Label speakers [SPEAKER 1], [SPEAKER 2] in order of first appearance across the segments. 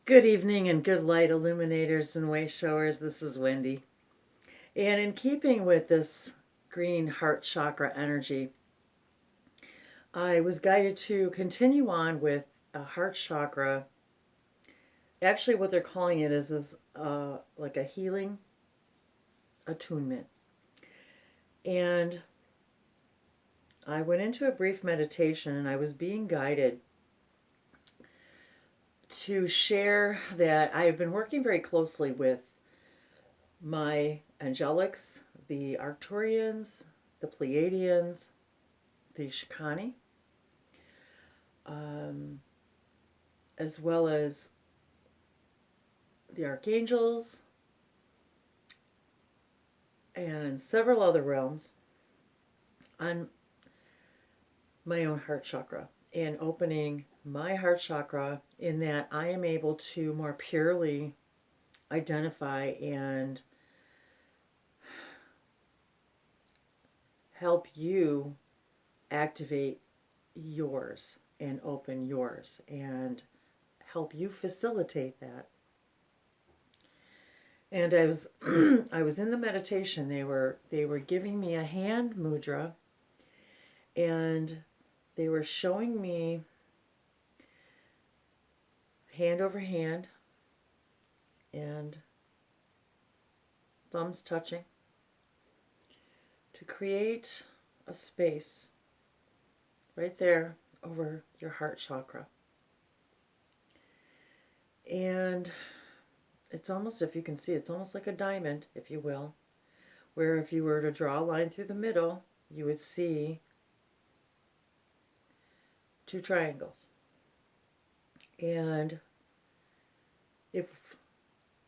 [SPEAKER 1] Good evening and good light illuminators and way showers. This is Wendy. And in keeping with this green heart chakra energy, I was guided to continue on with a heart chakra. Actually, what they're calling it is like a healing attunement. And I went into a brief meditation and I was being guided to share that I have been working very closely with my angelics, the Arcturians, the Pleiadians, the Shikani, um, as well as the archangels and several other realms on my own heart chakra and opening my heart chakra in that I am able to more purely identify and help you activate yours and open yours and help you facilitate that. And I was I was in the meditation. They were giving me a hand mudra, and they were showing me hand over hand and thumbs touching to create a space right there over your heart chakra. And it's almost, if you can see, it's almost like a diamond, if you will, where if you were to draw a line through the middle, you would see two triangles. And if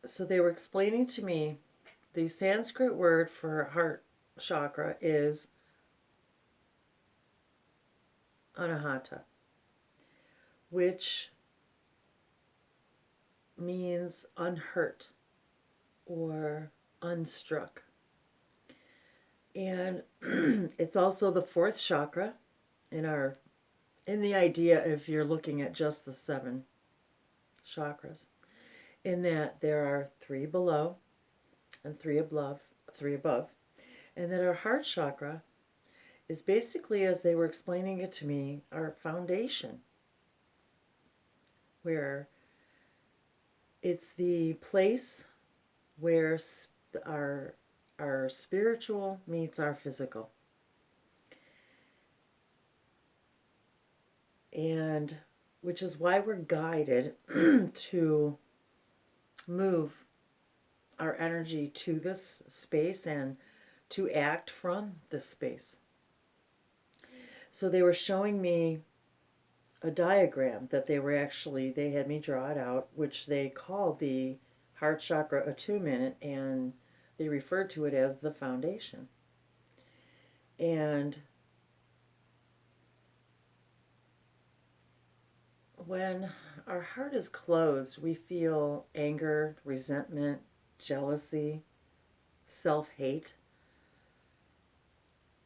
[SPEAKER 1] so, they were explaining to me the Sanskrit word for heart chakra is anahata, which means unhurt or unstruck. And it's also the fourth chakra in the idea, if you're looking at just the seven chakras, in that there are three below and three above, and that our heart chakra is basically, as they were explaining it to me, our foundation, where it's the place where our spiritual meets our physical. And which is why we're guided to move our energy to this space and to act from this space. So they were showing me a diagram that they had me draw it out, which they call the heart chakra attunement, and they referred to it as the foundation. And when our heart is closed, we feel anger, resentment, jealousy, self-hate.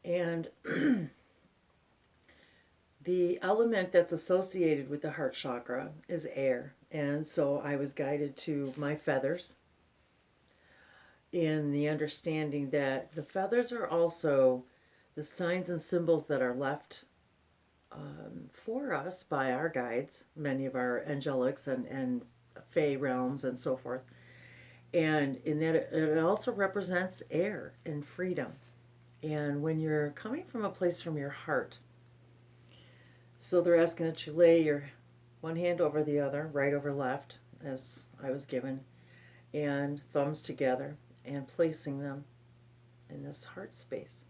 [SPEAKER 1] And the element that's associated with the heart chakra is air. And so I was guided to my feathers in the understanding that the feathers are also the signs and symbols that are left for us by our guides, many of our angelics and fey realms and so forth. And in that, it also represents air and freedom. And when you're coming from a place from your heart, so they're asking that you lay your one hand over the other, right over left, as I was given, and thumbs together, and placing them in this heart space.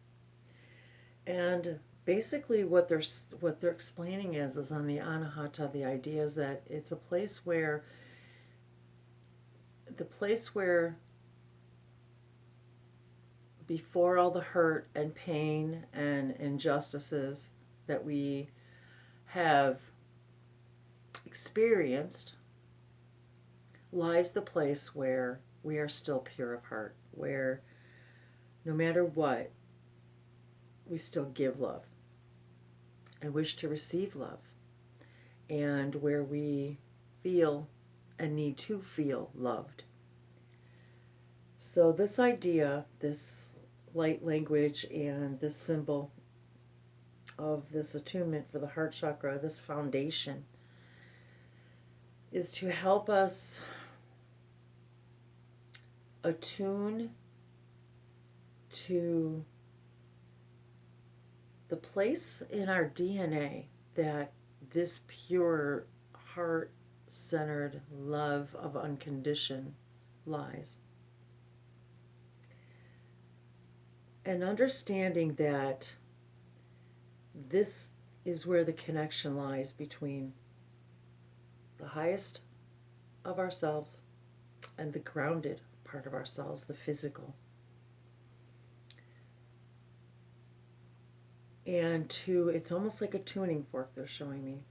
[SPEAKER 1] And basically what they're explaining is on the anahata, the idea is that it's a place where before all the hurt and pain and injustices that we have experienced lies the place where we are still pure of heart, where no matter what, we still give love and wish to receive love, and where we feel and need to feel loved. So this idea, this light language and this symbol of this attunement for the heart chakra, this foundation, is to help us attune to the place in our DNA that this pure heart-centered love of unconditioned lies. And understanding that this is where the connection lies between the highest of ourselves and the grounded part of ourselves, the physical. And it's almost like a tuning fork they're showing me.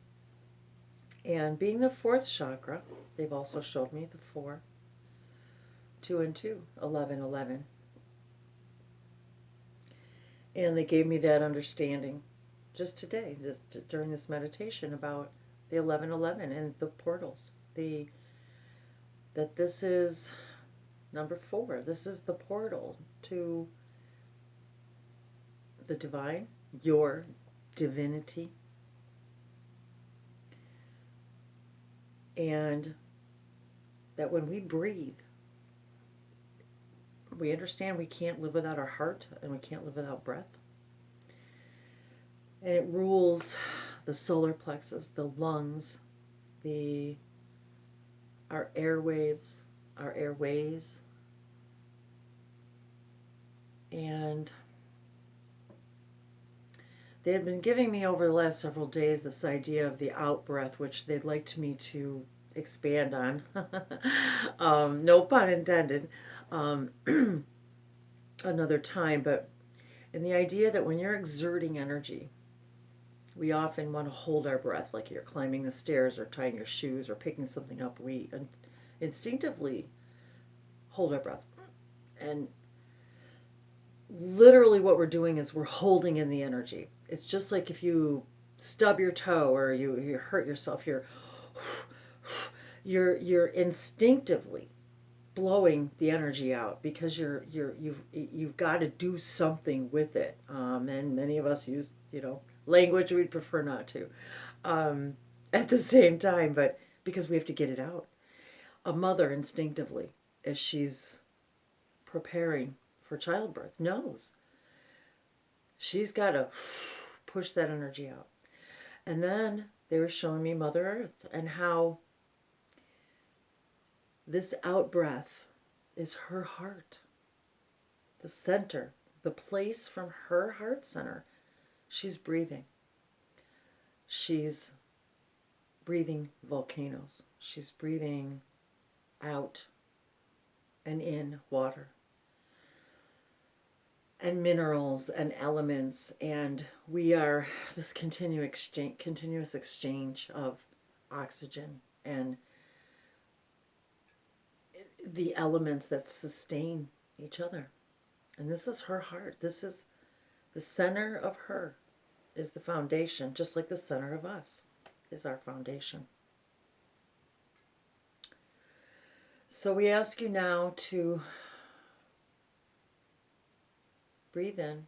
[SPEAKER 1] And being the fourth chakra, they've also showed me the 4, 2 and 2, 11, 11. And they gave me that understanding just today, just during this meditation about the 11, 11 and the portals. That this is number 4. This is the portal to the divine, your divinity. And that when we breathe, we understand we can't live without our heart and we can't live without breath. And it rules the solar plexus, the lungs, our airwaves, our airways. And they had been giving me over the last several days this idea of the out breath, which they'd like me to expand on. No pun intended. Another time, but in the idea that when you're exerting energy, we often want to hold our breath, like you're climbing the stairs or tying your shoes or picking something up. We instinctively hold our breath. And literally what we're doing is we're holding in the energy. It's just like if you stub your toe or you hurt yourself, you're instinctively blowing the energy out because you've got to do something with it. And many of us use, language we'd prefer not to at the same time, but because we have to get it out. A mother instinctively, as she's preparing for childbirth, knows she's got to push that energy out. And then they were showing me Mother Earth and how this out breath is her heart, the center, the place from her heart center. She's breathing. She's breathing volcanoes. She's breathing out and in water and minerals and elements, and we are this continuous exchange of oxygen and the elements that sustain each other. And this is her heart. This is the center of her, is the foundation, just like the center of us is our foundation. So we ask you now to breathe in.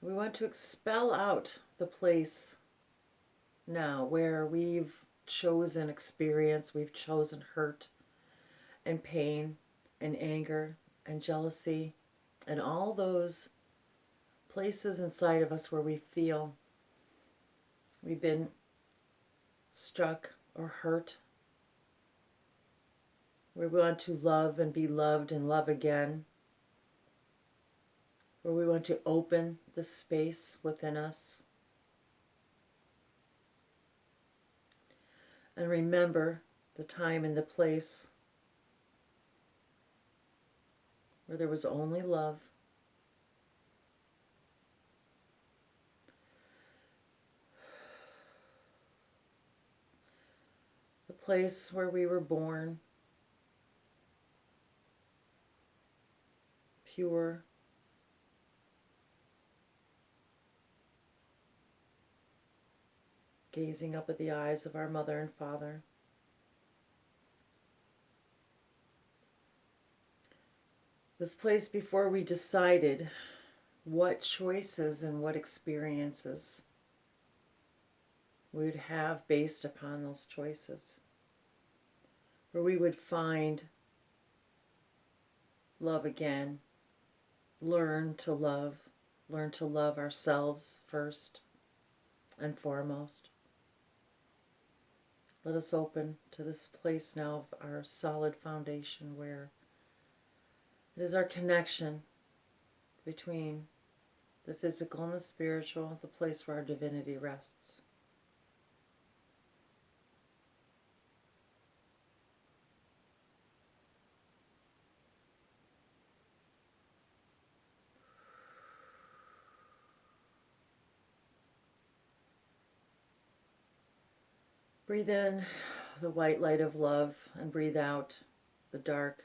[SPEAKER 1] We want to expel out the place now where we've chosen experience, we've chosen hurt and pain and anger and jealousy and all those places inside of us where we feel we've been struck or hurt, where we want to love and be loved and love again, where we want to open the space within us. And remember the time and the place where there was only love. The place where we were born, pure, gazing up at the eyes of our mother and father. This place before we decided what choices and what experiences we would have based upon those choices. Where we would find love again, learn to love ourselves first and foremost. Let us open to this place now of our solid foundation where it is our connection between the physical and the spiritual, the place where our divinity rests. Breathe in the white light of love and breathe out the dark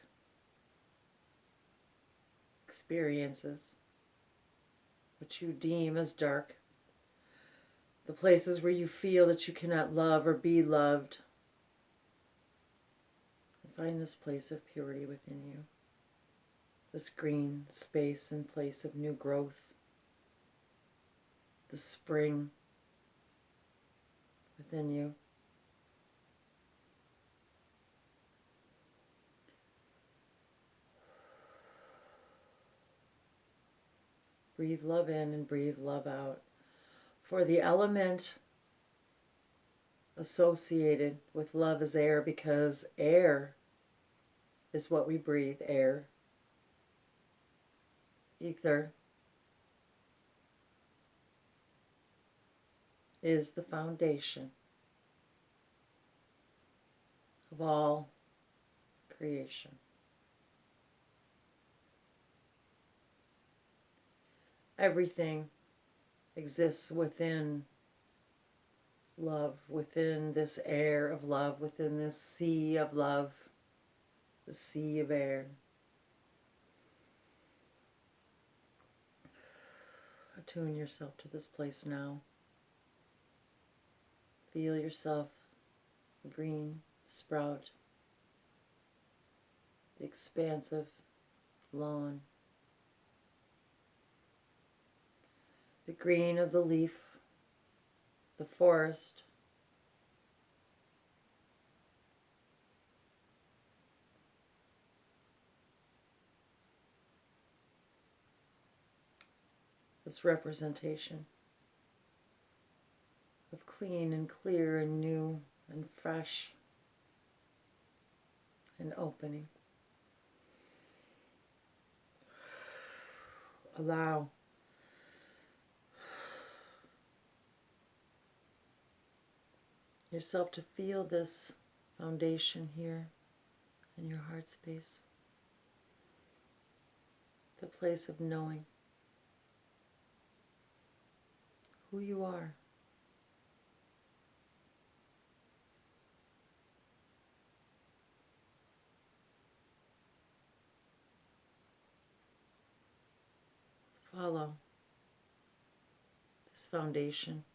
[SPEAKER 1] experiences, which you deem as dark. The places where you feel that you cannot love or be loved. And find this place of purity within you. This green space and place of new growth. The spring within you. Breathe love in and breathe love out. For the element associated with love is air, because air is what we breathe. Air, ether, is the foundation of all creation. Everything exists within love, within this air of love, within this sea of love, the sea of air. Attune yourself to this place now. Feel yourself, the green sprout, the expansive lawn, the green of the leaf, the forest, this representation of clean and clear and new and fresh and opening. Allow yourself to feel this foundation here in your heart space, the place of knowing who you are. Follow this foundation.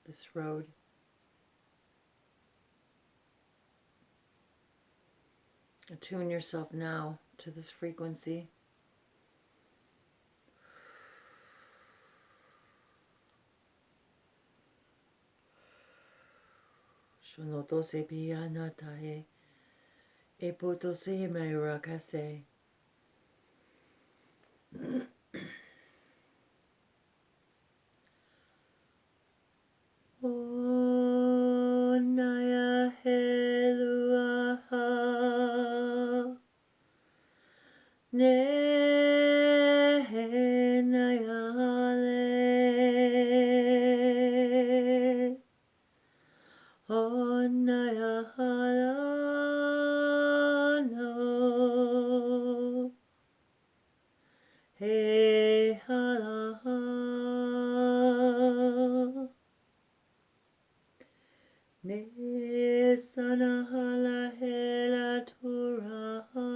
[SPEAKER 1] This road. Attune yourself now to this frequency. Shunoto se piyanatae, epoto se meirakase. O naya heluaha ne nayale o naya halano he Nesanahala hela turaha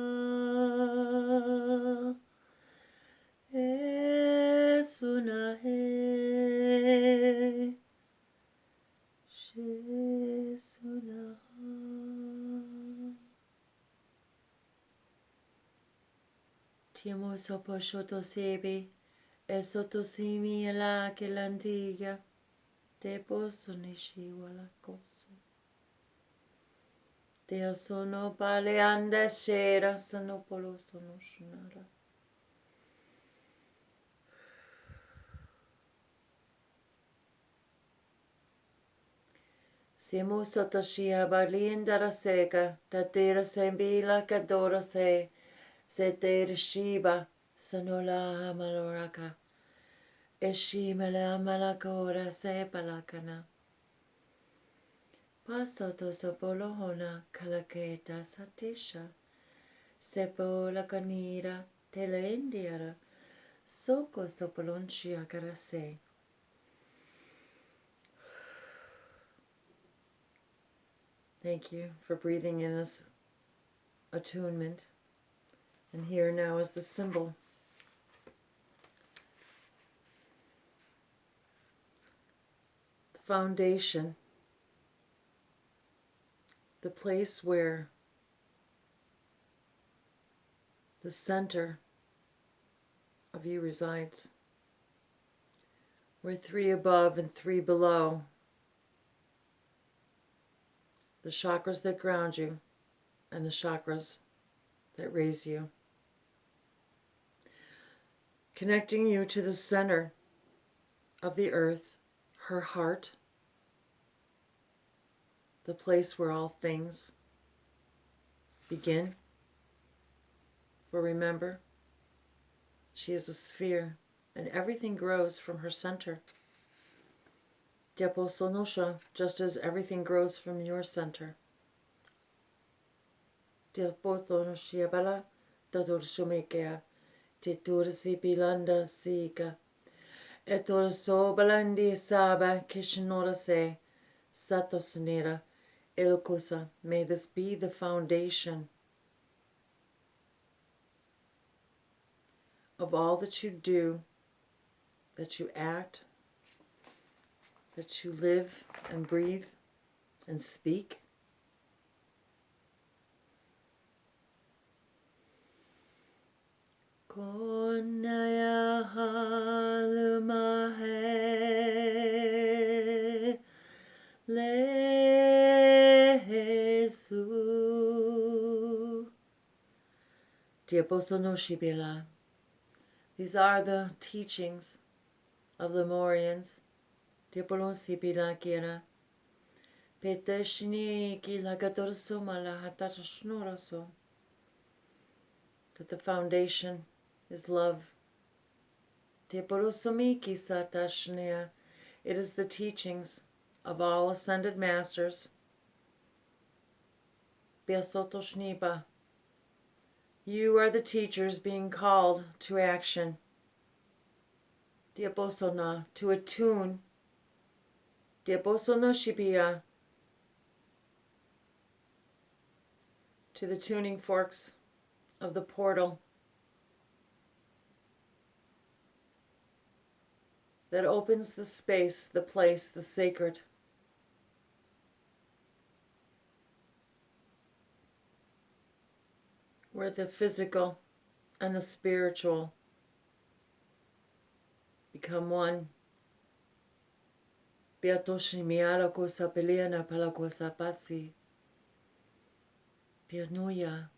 [SPEAKER 1] esunahe shesunaha. Tiamo sopo shoto sebe esoto simi la che l'antiga te posso nishi wala koso. Deo sono paleanda shera sanopolo sono shunara. Siamo sotto scia balinda seca, tatera sembila cadora se te shiba sanola amaloraka. Eshimala amalakora se palakana. Pasoto sopolohona kalaketa satisha. Sepo la canira tele indiara. Soko sopolonchia karase. Thank you for breathing in this attunement. And here now is the symbol. The foundation. The place where the center of you resides. Where 3 above and 3 below. The chakras that ground you and the chakras that raise you. Connecting you to the center of the earth, her heart, the place where all things begin. For remember, she is a sphere and everything grows from her center. Diaposonosha, just as everything grows from your center. Diaposonoshiabala, Tadorsumekea, Titursi Bilanda Sika, Etorso Balandi Saba, Kishinora Se, Satosnera, Ilkusa. May this be the foundation of all that you do, that you act, that you live and breathe and speak. Konaya halumahe lehesu. Diaposonoshibila. These are the teachings of the Morians. Diapolonsibila kira. Peteshni ki lagatorso malahatatashnoraso. That the foundation is love. Diaporosomiki satashnia. It is the teachings of all ascended masters. Biasotoshniba. You are the teachers being called to action. Diaposona, to attune. Diaposonoshibia, to the tuning forks of the portal that opens the space, the place, the sacred. Where the physical and the spiritual become one. Beatoshi miara kosa peliana pala kosa pasi. Pianuya.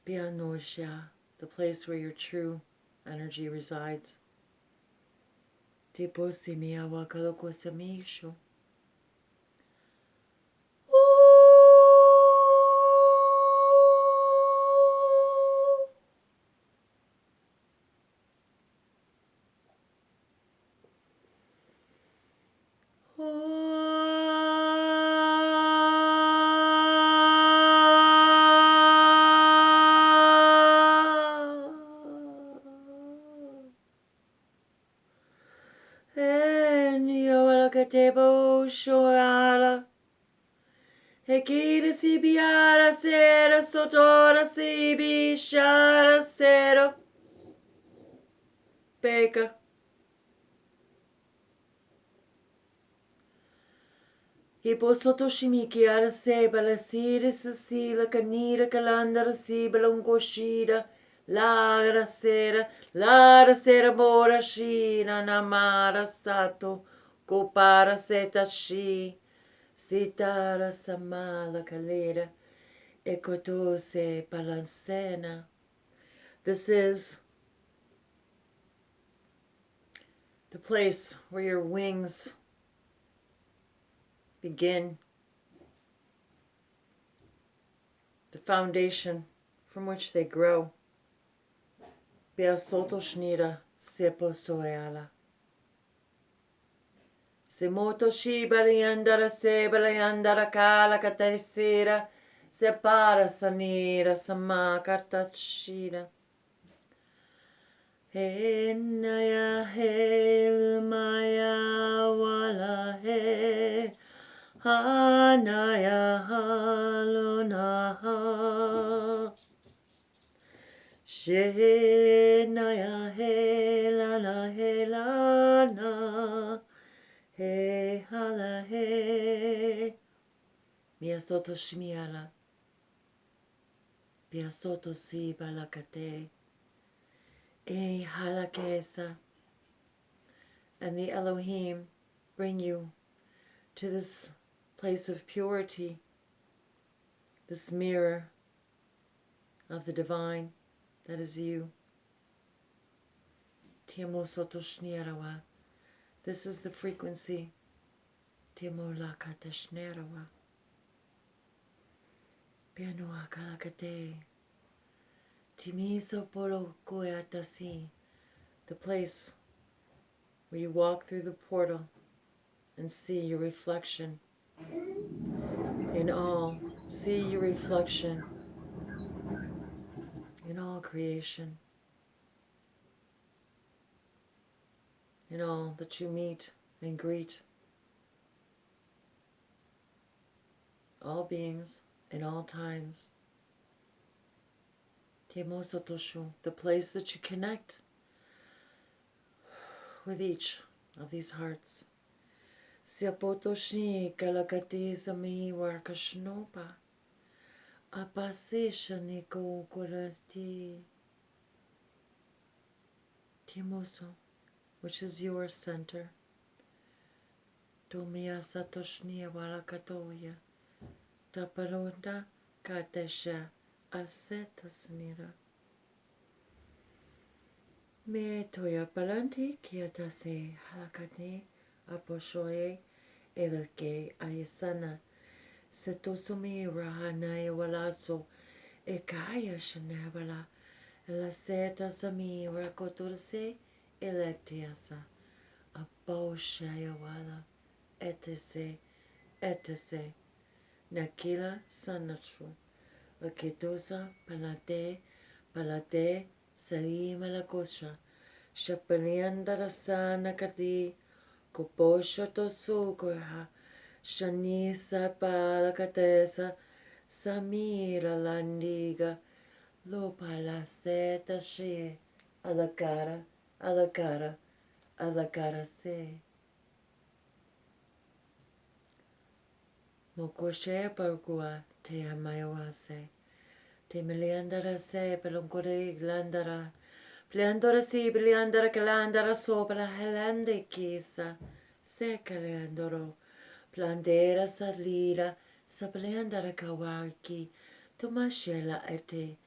[SPEAKER 1] Pianosha, the place where your true energy resides. Tiposi miawa kalokosa misho. la katebo shoala. Hekira si biara sera sotora si bishara sera. Peka. Hipo soto shimiki ara seba la sira sasila kanira kalandara siba longoshida. Lara sera bora shina namara sato. Kopara seta shi. Sitara samala kalera. Ekotose balancena. This is the place where your wings begin, the foundation from which they grow. Beasoto shnira sepo soeala. Semoto shi baliandara se baliandara kala katarisira separa sanira sama kartachira. He naya he lumaya wala he. Hanaya halonaha Shenaya helana helana He hala he Miasoto shmiala Piasoto si balakate E halakesa. And the Elohim bring you to this place of purity, this mirror of the divine that is you. Tiamo sotoshniarawa. This is the frequency. Tiamo lakatashniarawa. Pianoa kalakate. Timiso polo koyatasi. The place where you walk through the portal and see your reflection in all. See your reflection in all creation, in all that you meet and greet, all beings in all times. Temosotoshu, the place that you connect with each of these hearts. Siapotoshni kalakati sami warkashnopa. Apasishaniko kurati. Timoso, which is your center. Tomia satoshnia walakatoya. Tapalonda katesha asetasnira. Me toya palanti kiatase halakane aposhoye elke ayesana. Setosumi rahanaya walaso ekaya shanabala elaseta sami rakotorse electiasa aboshaya wala etese nakila sanatru aketosa palate salima la kosha shapaliandara sanakati koposha tosukoha Shani sapala katesa samira landiga lopala seta she alakara se mokoshe pargua te amayawase te miliandara se pelonkore glandara pliandora si biliandara kalandara sopra helande kisa se kaleandoro Plandera salira, sapleandara kawaki, tomashela ete,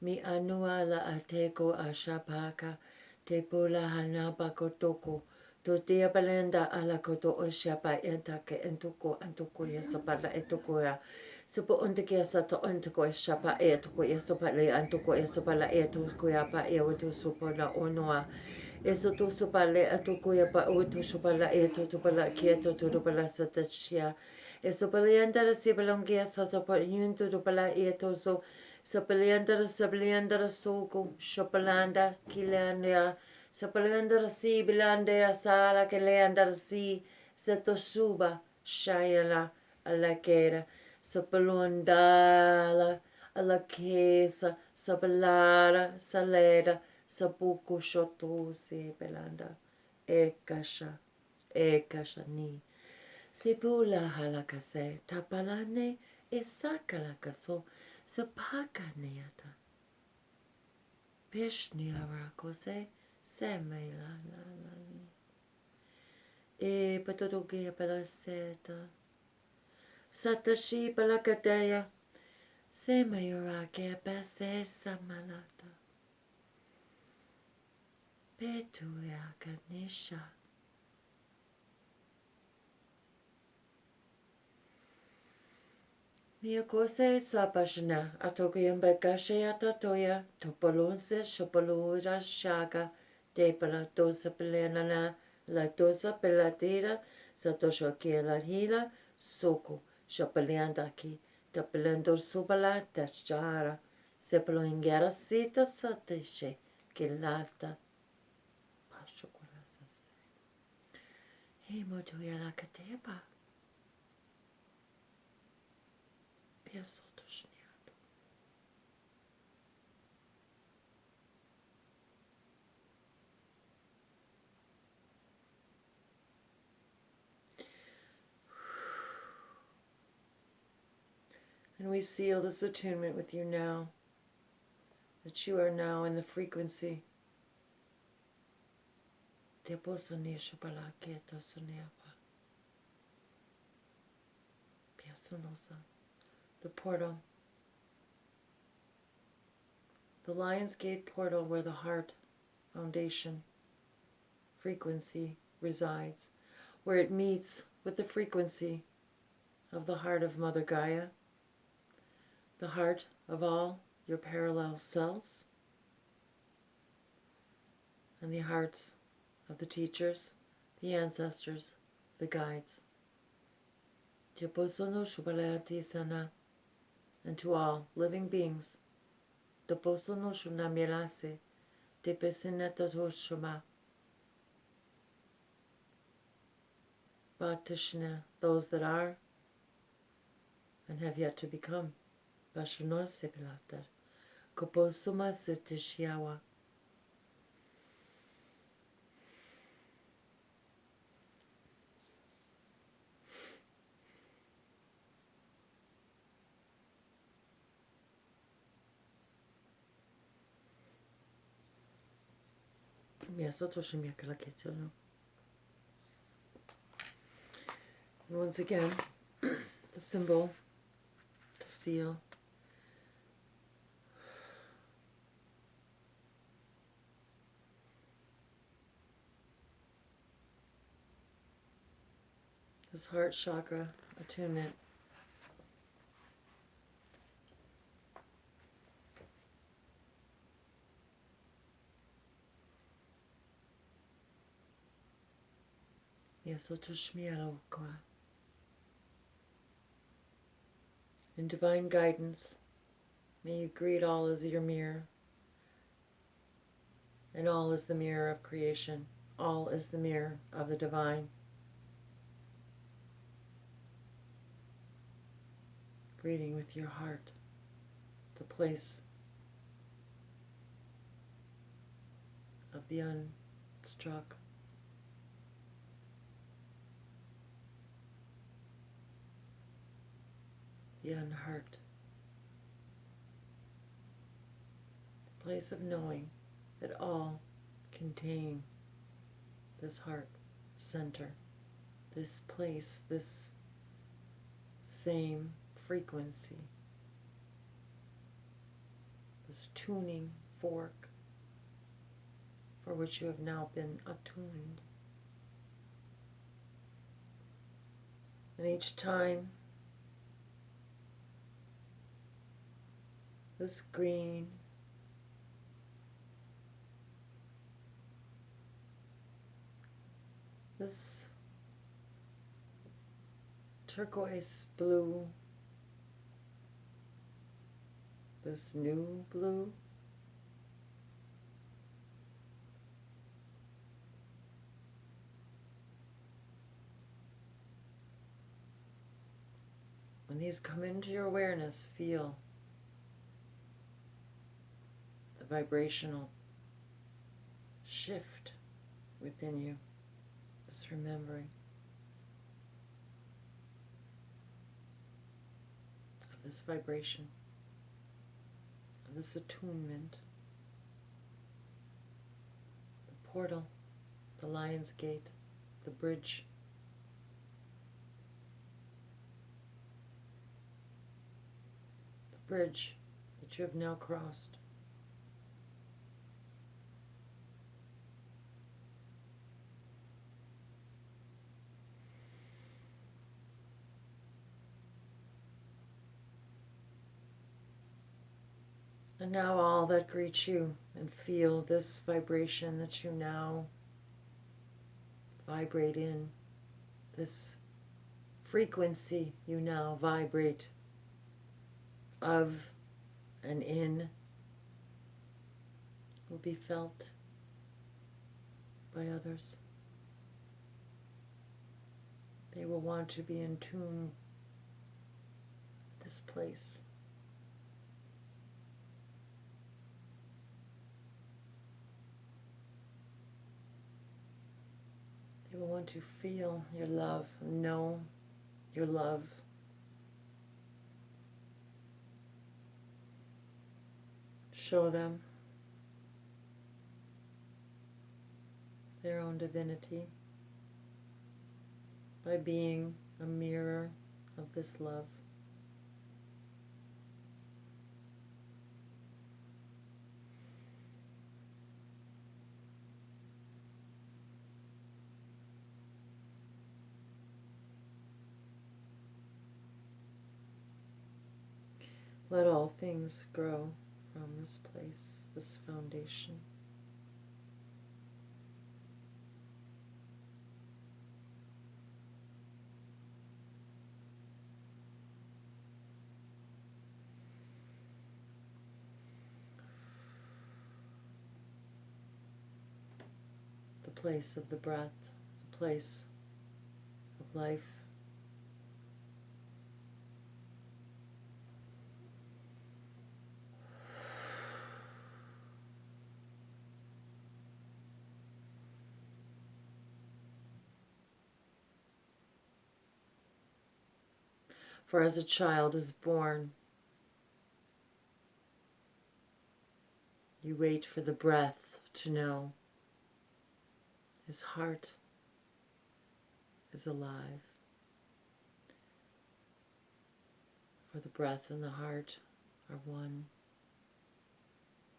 [SPEAKER 1] mi anuala ateko ashapaka, te pula hanapa kotoko, to tea palenda ala koto oshapa entake entuko antuko yasopala etukoya. Supo ontekia sato ontoko shapa etuko yasopale antuko yasopala etuko yapa eotu supola onoa. Eso tu supale atuko ya pa utu supala eto tu pala kieto tu pala satachia. Eso paliandara si balongia sato pa yuntu tu pala eto so sapaliandara soko shopalanda kilandia sapaliandara si bilandea sala kilandara si Setoshuba Shayala Alakera Sapalundala Alakesa Sabalara Saleda Sabuku Shotu Sebelanda Ekasha Ekashani Sipula Halakase Tapalane Esakalakaso Sapakaneata Pishniarakose Semelanani E Patodogia Pelaseta Satashi Palakateya Semayurake Pase Samanata Petuya Kanisha Miyakose Sapashna Atokuyam Bekashaya Tatoya Topolonse Shopolura Shaka Depala Dosa Pelenana La Dosa Pelatira Satoshokia La Hila Soko Shopaliandaki Tapelando Subala Tachara Sepaloingera Sita Satishe Kilata Pashokurasa Hemotuya La Katepa Piasotoshniado. And we seal this attunement with you now, that you are now in the frequency. The portal, the Lion's Gate portal where the heart foundation frequency resides, where it meets with the frequency of the heart of Mother Gaia, the heart of all your parallel selves, and the hearts of the teachers, the ancestors, the guides. And to all living beings, those that are and have yet to become. And once again, the symbol, the seal, this heart chakra attunement. In divine guidance, may you greet all as your mirror, and all is the mirror of creation. All is the mirror of the divine. Greeting with your heart, the place of the unstruck. The unhurt. The place of knowing that all contain this heart center, this place, this same frequency, this tuning fork for which you have now been attuned. And each time this green this turquoise blue, this new blue, When these come into your awareness, feel the vibrational shift within you. Just remembering of this vibration, of this attunement, the portal, the lion's gate, the bridge. The bridge that you have now crossed. And now all that greet you, and feel this vibration that you now vibrate in, this frequency you now vibrate of and in, will be felt by others. They will want to be in tune with this place. They will want to feel your love, know your love. Show them their own divinity by being a mirror of this love. Let all things grow from this place, this foundation. The place of the breath, the place of life. For as a child is born, you wait for the breath to know his heart is alive. For the breath and the heart are one.